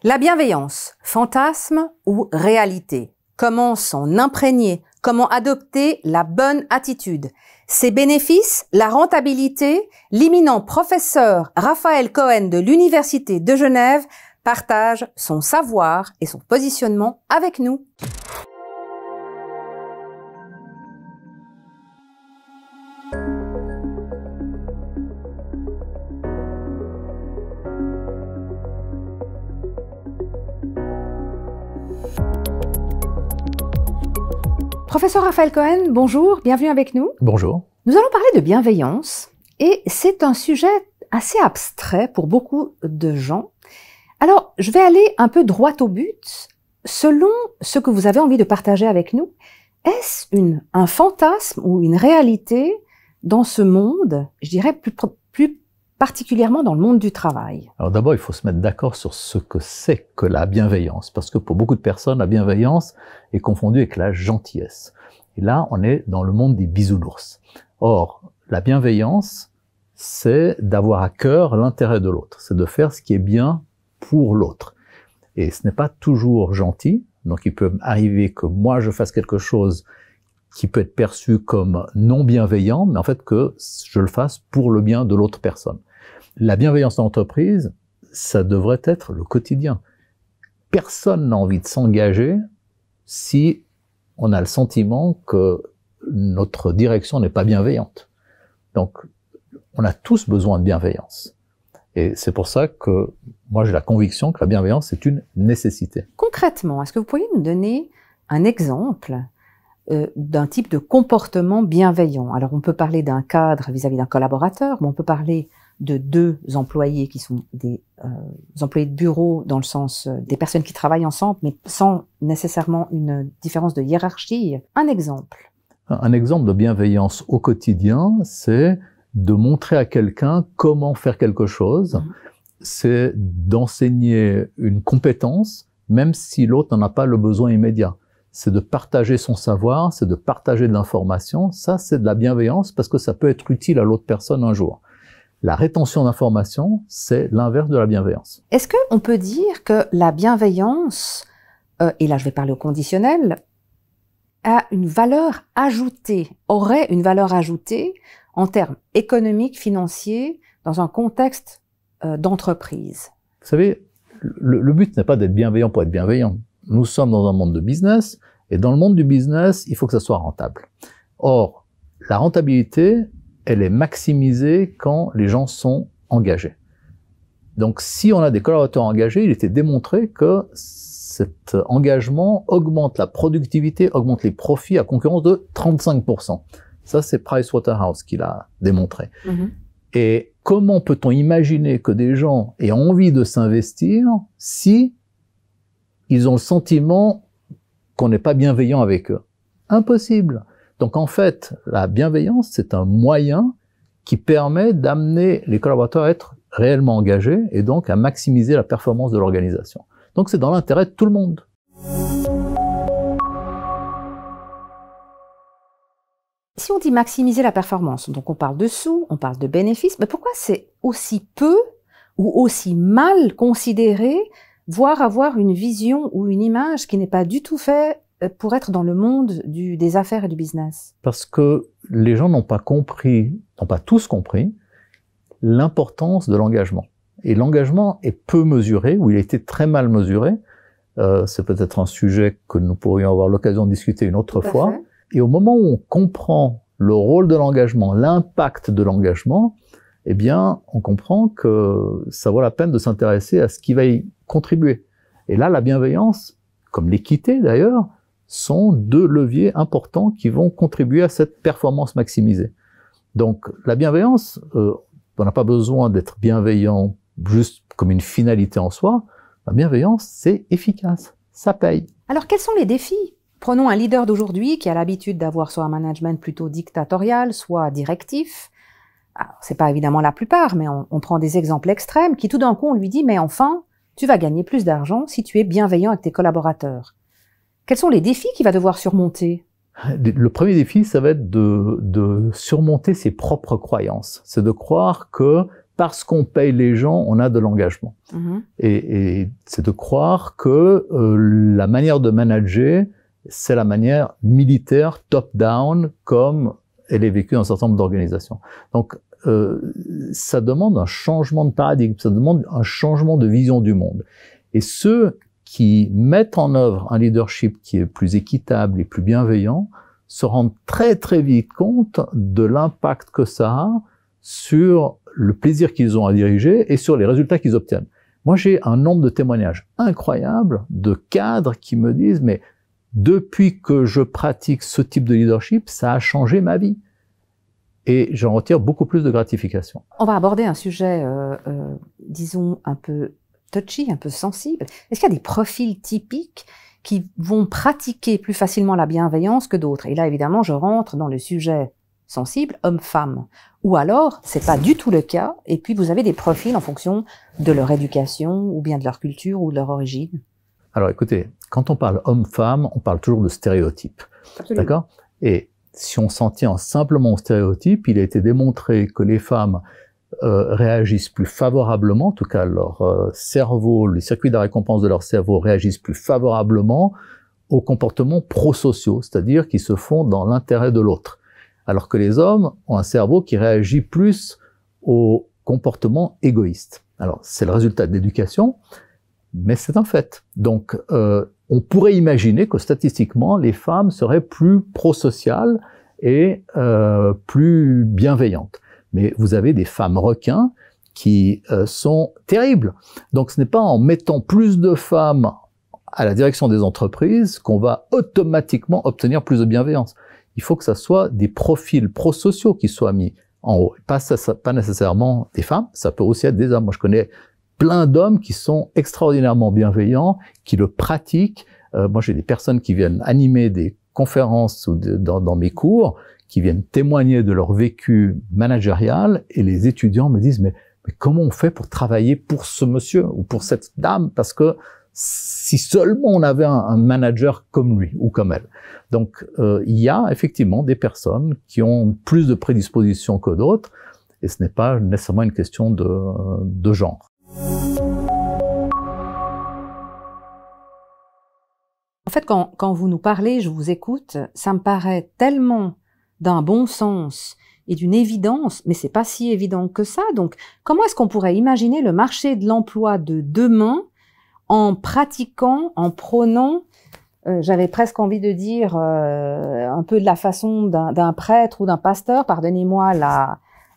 La bienveillance, fantasme ou réalité? Comment s'en imprégner? Comment adopter la bonne attitude? Ses bénéfices, la rentabilité, l'éminent professeur Raphaël Cohen de l'Université de Genève partage son savoir et son positionnement avec nous. Professeur Raphaël Cohen, bonjour, bienvenue avec nous. Bonjour. Nous allons parler de bienveillance et c'est un sujet assez abstrait pour beaucoup de gens. Alors, je vais aller un peu droit au but. Selon ce que vous avez envie de partager avec nous, est-ce un fantasme ou une réalité dans ce monde, je dirais plus particulièrement dans le monde du travail? Alors d'abord, il faut se mettre d'accord sur ce que c'est que la bienveillance, parce que pour beaucoup de personnes, la bienveillance est confondue avec la gentillesse. Et là, on est dans le monde des bisounours. Or, la bienveillance, c'est d'avoir à cœur l'intérêt de l'autre, c'est de faire ce qui est bien pour l'autre. Et ce n'est pas toujours gentil, donc il peut arriver que moi je fasse quelque chose qui peut être perçu comme non bienveillant, mais en fait que je le fasse pour le bien de l'autre personne. La bienveillance dans l'entreprise, ça devrait être le quotidien. Personne n'a envie de s'engager si on a le sentiment que notre direction n'est pas bienveillante. Donc, on a tous besoin de bienveillance. Et c'est pour ça que moi j'ai la conviction que la bienveillance est une nécessité. Concrètement, est-ce que vous pourriez nous donner un exemple d'un type de comportement bienveillant? Alors on peut parler d'un cadre vis-à-vis d'un collaborateur, mais on peut parler de deux employés qui sont des employés de bureau dans le sens des personnes qui travaillent ensemble, mais sans nécessairement une différence de hiérarchie. Un exemple. Un exemple de bienveillance au quotidien, c'est de montrer à quelqu'un comment faire quelque chose, c'est d'enseigner une compétence, même si l'autre n'en a pas le besoin immédiat. C'est de partager son savoir, c'est de partager de l'information. Ça, c'est de la bienveillance parce que ça peut être utile à l'autre personne un jour. La rétention d'informations, c'est l'inverse de la bienveillance. Est-ce qu'on peut dire que la bienveillance, et là je vais parler au conditionnel, a une valeur ajoutée, aurait une valeur ajoutée en termes économiques, financiers, dans un contexte d'entreprise? Vous savez, le but n'est pas d'être bienveillant pour être bienveillant. Nous sommes dans un monde de business, et dans le monde du business, il faut que ça soit rentable. Or, la rentabilité, elle est maximisée quand les gens sont engagés. Donc, si on a des collaborateurs engagés, il était démontré que cet engagement augmente la productivité, augmente les profits à concurrence de 35%. Ça, c'est Pricewaterhouse qui l'a démontré. Et comment peut-on imaginer que des gens aient envie de s'investir si ils ont le sentiment qu'on n'est pas bienveillant avec eux? Impossible. Donc en fait, la bienveillance, c'est un moyen qui permet d'amener les collaborateurs à être réellement engagés et donc à maximiser la performance de l'organisation. Donc c'est dans l'intérêt de tout le monde. Si on dit maximiser la performance, donc on parle de sous, on parle de bénéfices, mais pourquoi c'est aussi peu ou aussi mal considéré, voire avoir une vision ou une image qui n'est pas du tout faite pour être dans le monde des affaires et du business? Parce que les gens n'ont pas compris, n'ont pas tous compris, l'importance de l'engagement. Et l'engagement est peu mesuré, ou il a été très mal mesuré. C'est peut-être un sujet que nous pourrions avoir l'occasion de discuter une autre fois. Et au moment où on comprend le rôle de l'engagement, l'impact de l'engagement, eh bien, on comprend que ça vaut la peine de s'intéresser à ce qui va y contribuer. Et là, la bienveillance, comme l'équité d'ailleurs, sont deux leviers importants qui vont contribuer à cette performance maximisée. Donc, la bienveillance, on n'a pas besoin d'être bienveillant juste comme une finalité en soi. La bienveillance, c'est efficace, ça paye. Alors, quels sont les défis? Prenons un leader d'aujourd'hui qui a l'habitude d'avoir soit un management plutôt dictatorial, soit directif. C'est pas évidemment la plupart, mais on prend des exemples extrêmes qui tout d'un coup on lui dit « mais enfin, tu vas gagner plus d'argent si tu es bienveillant avec tes collaborateurs ». Quels sont les défis qu'il va devoir surmonter? Le premier défi, ça va être de surmonter ses propres croyances. C'est de croire que parce qu'on paye les gens, on a de l'engagement. Et c'est de croire que la manière de manager, c'est la manière militaire, top-down, comme elle est vécue dans un certain nombre d'organisations. Donc, ça demande un changement de paradigme, ça demande un changement de vision du monde. Et ceux qui mettent en œuvre un leadership qui est plus équitable et plus bienveillant se rendent très très vite compte de l'impact que ça a sur le plaisir qu'ils ont à diriger et sur les résultats qu'ils obtiennent. Moi, j'ai un nombre de témoignages incroyables de cadres qui me disent « mais depuis que je pratique ce type de leadership, ça a changé ma vie ». Et j'en retire beaucoup plus de gratification. On va aborder un sujet, disons, un peu touchy, un peu sensible. Est-ce qu'il y a des profils typiques qui vont pratiquer plus facilement la bienveillance que d'autres? Et là, évidemment, je rentre dans le sujet sensible, homme-femme. Ou alors, c'est pas du tout le cas, et puis vous avez des profils en fonction de leur éducation, ou bien de leur culture, ou de leur origine. Alors écoutez, quand on parle homme-femme, on parle toujours de stéréotypes. D'accord? Et si on s'en tient simplement aux stéréotypes, il a été démontré que les femmes réagissent plus favorablement, en tout cas leur cerveau, les circuits de la récompense de leur cerveau réagissent plus favorablement aux comportements prosociaux, c'est-à-dire qui se font dans l'intérêt de l'autre. Alors que les hommes ont un cerveau qui réagit plus aux comportements égoïstes. Alors c'est le résultat de l'éducation, mais c'est un fait. Donc on pourrait imaginer que statistiquement, les femmes seraient plus prosociales et plus bienveillantes. Mais vous avez des femmes requins qui sont terribles. Donc ce n'est pas en mettant plus de femmes à la direction des entreprises qu'on va automatiquement obtenir plus de bienveillance. Il faut que ça soit des profils prosociaux qui soient mis en haut. Pas nécessairement des femmes, ça peut aussi être des hommes. Moi je connais plein d'hommes qui sont extraordinairement bienveillants, qui le pratiquent. Moi, j'ai des personnes qui viennent animer des conférences dans mes cours, qui viennent témoigner de leur vécu managérial, et les étudiants me disent mais comment on fait pour travailler pour ce monsieur ou pour cette dame? Parce que si seulement on avait un manager comme lui ou comme elle. Donc, il y a effectivement des personnes qui ont plus de prédispositions que d'autres, et ce n'est pas nécessairement une question de genre. En fait, quand vous nous parlez, je vous écoute, ça me paraît tellement d'un bon sens et d'une évidence, mais c'est pas si évident que ça. Donc, comment est-ce qu'on pourrait imaginer le marché de l'emploi de demain en pratiquant, en prônant, j'avais presque envie de dire un peu de la façon d'un prêtre ou d'un pasteur, pardonnez-moi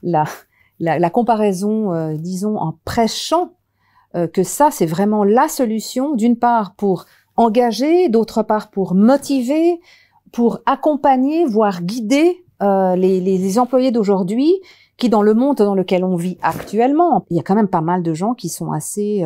la comparaison, disons, en prêchant que ça, c'est vraiment la solution, d'une part pour engager, d'autre part pour motiver, pour accompagner, voire guider les employés d'aujourd'hui qui, dans le monde dans lequel on vit actuellement, il y a quand même pas mal de gens qui sont assez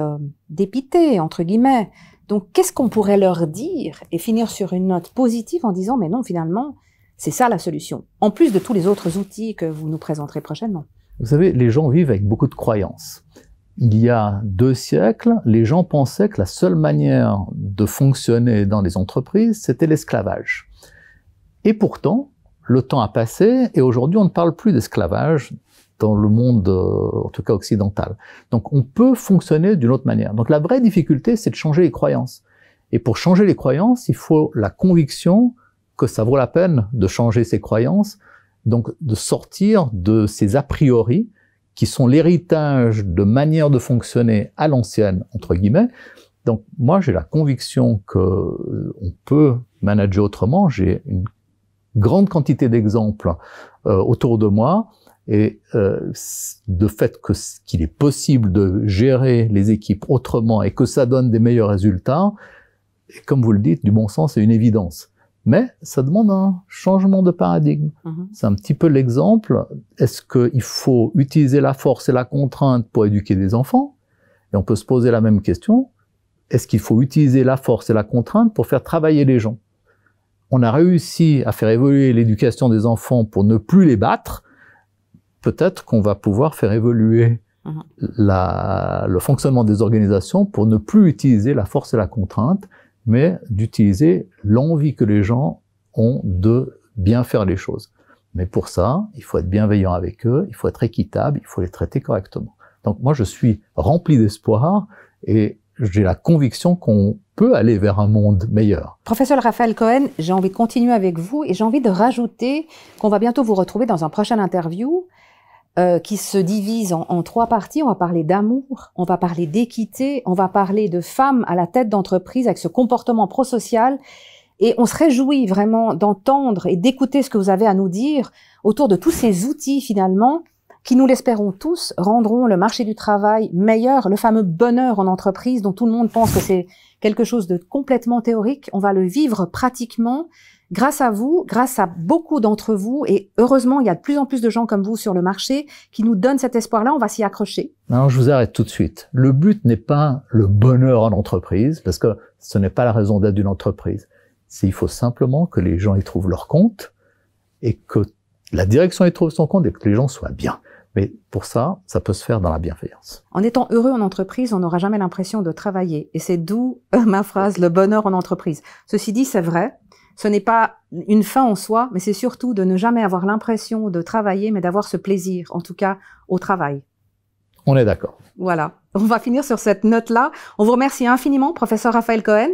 dépités, entre guillemets. Donc, qu'est-ce qu'on pourrait leur dire et finir sur une note positive en disant « mais non, finalement, c'est ça la solution », en plus de tous les autres outils que vous nous présenterez prochainement. Vous savez, les gens vivent avec beaucoup de croyances. Il y a 2 siècles, les gens pensaient que la seule manière de fonctionner dans les entreprises, c'était l'esclavage. Et pourtant, le temps a passé et aujourd'hui, on ne parle plus d'esclavage dans le monde, en tout cas occidental. Donc, on peut fonctionner d'une autre manière. Donc, la vraie difficulté, c'est de changer les croyances. Et pour changer les croyances, il faut la conviction que ça vaut la peine de changer ses croyances, donc de sortir de ces a priori qui sont l'héritage de manières de fonctionner à l'ancienne, entre guillemets. Donc, moi, j'ai la conviction que on peut manager autrement. J'ai une grande quantité d'exemples autour de moi, et de fait qu'il est possible de gérer les équipes autrement et que ça donne des meilleurs résultats, et comme vous le dites, du bon sens, c'est une évidence. Mais ça demande un changement de paradigme. C'est un petit peu l'exemple. Est-ce qu'il faut utiliser la force et la contrainte pour éduquer des enfants? Et on peut se poser la même question. Est-ce qu'il faut utiliser la force et la contrainte pour faire travailler les gens? On a réussi à faire évoluer l'éducation des enfants pour ne plus les battre. Peut-être qu'on va pouvoir faire évoluer le fonctionnement des organisations pour ne plus utiliser la force et la contrainte, mais d'utiliser l'envie que les gens ont de bien faire les choses. Mais pour ça, il faut être bienveillant avec eux, il faut être équitable, il faut les traiter correctement. Donc moi, je suis rempli d'espoir et j'ai la conviction qu'on peut aller vers un monde meilleur. Professeur Raphaël Cohen, j'ai envie de continuer avec vous et j'ai envie de rajouter qu'on va bientôt vous retrouver dans un prochain interview qui se divise en 3 parties. On va parler d'amour, on va parler d'équité, on va parler de femmes à la tête d'entreprise avec ce comportement prosocial. Et on se réjouit vraiment d'entendre et d'écouter ce que vous avez à nous dire autour de tous ces outils finalement qui, nous l'espérons tous, rendront le marché du travail meilleur, le fameux bonheur en entreprise dont tout le monde pense que c'est quelque chose de complètement théorique. On va le vivre pratiquement grâce à vous, grâce à beaucoup d'entre vous. Et heureusement, il y a de plus en plus de gens comme vous sur le marché qui nous donnent cet espoir-là. On va s'y accrocher. Non, je vous arrête tout de suite. Le but n'est pas le bonheur en entreprise, parce que ce n'est pas la raison d'être d'une entreprise. Il faut simplement que les gens y trouvent leur compte et que la direction y trouve son compte et que les gens soient bien. Mais pour ça, ça peut se faire dans la bienveillance. En étant heureux en entreprise, on n'aura jamais l'impression de travailler. Et c'est d'où ma phrase, le bonheur en entreprise. Ceci dit, c'est vrai, ce n'est pas une fin en soi, mais c'est surtout de ne jamais avoir l'impression de travailler, mais d'avoir ce plaisir, en tout cas, au travail. On est d'accord. Voilà. On va finir sur cette note-là. On vous remercie infiniment, professeur Raphaël Cohen.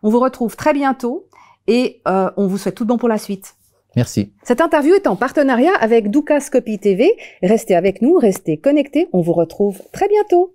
On vous retrouve très bientôt et on vous souhaite tout bon pour la suite. Merci. Cette interview est en partenariat avec Doukascopy TV. Restez avec nous, restez connectés. On vous retrouve très bientôt.